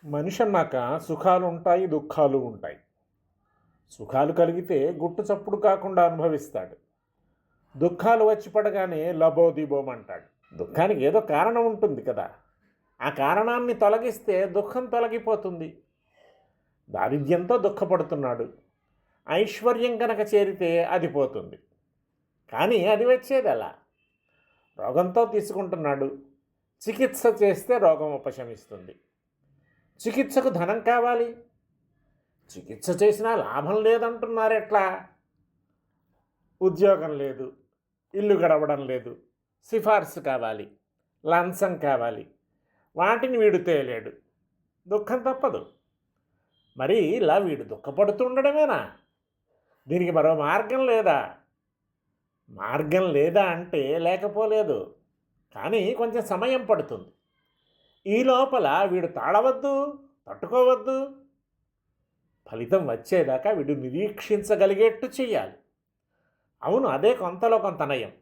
మనిషి అన్నాక సుఖాలు ఉంటాయి, దుఃఖాలు ఉంటాయి. సుఖాలు కలిగితే గుట్టు చప్పుడు కాకుండా అనుభవిస్తాడు. దుఃఖాలు వచ్చి పడగానే లబోదిబోమంటాడు. దుఃఖానికి ఏదో కారణం ఉంటుంది కదా, ఆ కారణాన్ని తొలగిస్తే దుఃఖం తొలగిపోతుంది. దారిద్ర్యంతో దుఃఖపడుతున్నాడు, ఐశ్వర్యం కనుక చేరితే అది పోతుంది. కానీ అది వచ్చేది ఎలా? రోగంతో తీసుకుంటున్నాడు, చికిత్స చేస్తే రోగం ఉపశమిస్తుంది. చికిత్సకు ధనం కావాలి, చికిత్స చేసినా లాభం లేదంటున్నారు ఎట్లా? ఉద్యోగం లేదు, ఇల్లు గడవడం లేదు, సిఫార్సు కావాలి, లంచం కావాలి, వాటిని వీడు తేలేడు, దుఃఖం తప్పదు. మరి ఇలా వీడు దుఃఖపడుతుండడమేనా? దీనికి మరో మార్గం లేదా? మార్గం లేదా అంటే లేకపోలేదు, కానీ కొంచెం సమయం పడుతుంది. ఈ లోపల వీడు తాళవద్దు, తట్టుకోవద్దు. ఫలితం వచ్చేదాకా వీడు నిరీక్షించగలిగేట్టు చెయ్యాలి. అవును, అదే కొంతలో కొంత నయం,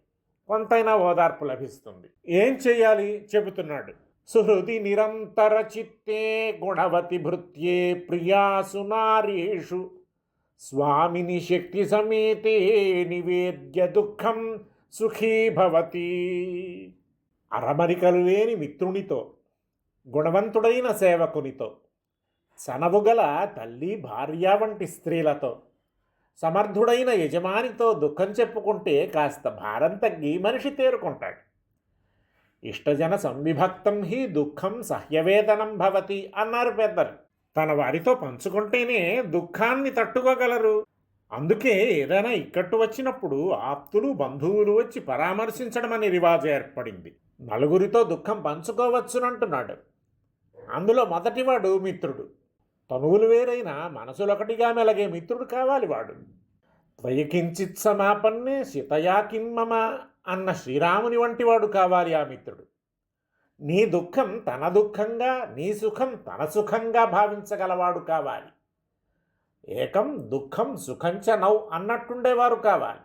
కొంతైనా ఓదార్పు లభిస్తుంది. ఏం చెయ్యాలి చెబుతున్నాడు. సుహృది నిరంతర చిత్తే గుణవతి భృత్యే ప్రియాసు నారీషు స్వామిని శక్తి సమేతే నివేద్య దుఃఖం సుఖీ భవతి. అరమరికలు లేని మిత్రునితో, గుణవంతుడైన సేవకునితో, చనవుగల తల్లి భార్య వంటి స్త్రీలతో, సమర్థుడైన యజమానితో దుఃఖం చెప్పుకుంటే కాస్త భారం తగ్గి మనిషి తేరుకుంటాడు. ఇష్టజన సంవిభక్తం హి దుఃఖం సహ్యవేదనం భవతి అన్నారు పెద్దలు. తన వారితో పంచుకుంటేనే దుఃఖాన్ని తట్టుకోగలరు. అందుకే ఏదైనా ఇక్కట్టు వచ్చినప్పుడు ఆప్తులు, బంధువులు వచ్చి పరామర్శించడం అనే రివాజు ఏర్పడింది. నలుగురితో దుఃఖం పంచుకోవచ్చునంటున్నాడు. అందులో మొదటివాడు మిత్రుడు. తనువులు వేరైనా మనసులొకటిగా మెలగే మిత్రుడు కావాలి వాడు. త్వయకించిత్ సమాపన్నే శితయా కిమ్మమ అన్న శ్రీరాముని వంటి వాడు కావాలి ఆ మిత్రుడు. నీ దుఃఖం తన దుఃఖంగా, నీ సుఖం తన సుఖంగా భావించగలవాడు కావాలి. ఏకం దుఃఖం సుఖంచ నౌ అన్నట్టుండేవారు కావాలి.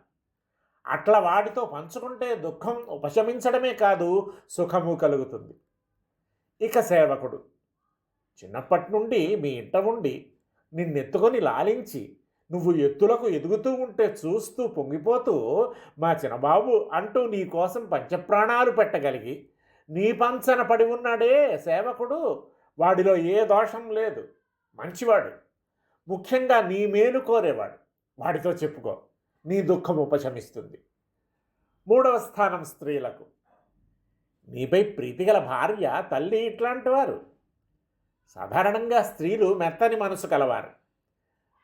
అట్లా వాడితో పంచుకుంటే దుఃఖం ఉపశమించడమే కాదు, సుఖము కలుగుతుంది. ఇక సేవకుడు. చిన్నప్పటి నుండి మీ ఇంట ఉండి నిన్నెత్తుకొని లాలించి నువ్వు ఎత్తులకు ఎదుగుతూ ఉంటే చూస్తూ పొంగిపోతూ మా చిన్నబాబు అంటూ నీ కోసం పంచప్రాణాలు పెట్టగలిగి నీ పంచన పడి ఉన్నాడే సేవకుడు, వాడిలో ఏ దోషం లేదు, మంచివాడు. ముఖ్యంగా నీ మేలు కోరేవాడు. వాడితో చెప్పుకో, నీ దుఃఖం ఉపశమిస్తుంది. మూడవ స్థానం స్త్రీలకు. నీపై ప్రీతిగల భార్య, తల్లి ఇట్లాంటి వారు. సాధారణంగా స్త్రీలు మెత్తని మనసు కలవారు.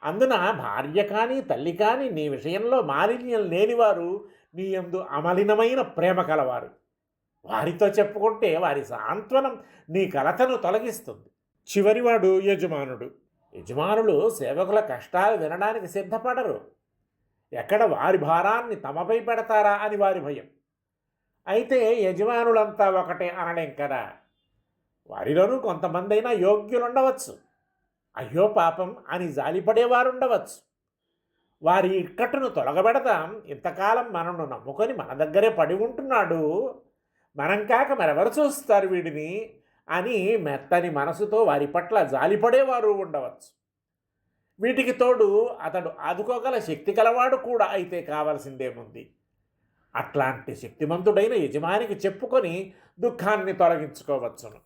అందున భార్య కానీ తల్లి కానీ నీ విషయంలో మాలిన్యం లేనివారు, నీ యందు అమలినమైన ప్రేమ కలవారు. వారితో చెప్పుకుంటే వారి సాంత్వనం నీ కలతను తొలగిస్తుంది. చివరివాడు యజమానుడు. యజమానులు సేవకుల కష్టాలు వినడానికి సిద్ధపడరు. ఎక్కడ వారి భారాన్ని తమపై పెడతారా అని వారి భయం. అయితే యజమానులంతా ఒకటే అనలేం కదా. వారిలోనూ కొంతమందైనా యోగ్యులుండవచ్చు, అయ్యో పాపం అని జాలిపడేవారుండవచ్చు. వారి ఇక్కట్టును తొలగబెడదాం, ఇంతకాలం మనను నమ్ముకొని మన దగ్గరే పడి ఉంటున్నాడు, మనం కాక మరెవరు చూస్తారు వీడిని అని మెత్తని మనసుతో వారి పట్ల జాలిపడేవారు ఉండవచ్చు. వీటికి తోడు అతడు ఆదుకోగల శక్తి కలవాడు కూడా అయితే కావలసిందేముంది. అట్లాంటి శక్తిమంతుడైన యజమానికి చెప్పుకొని దుఃఖాన్ని తొలగించుకోవచ్చును.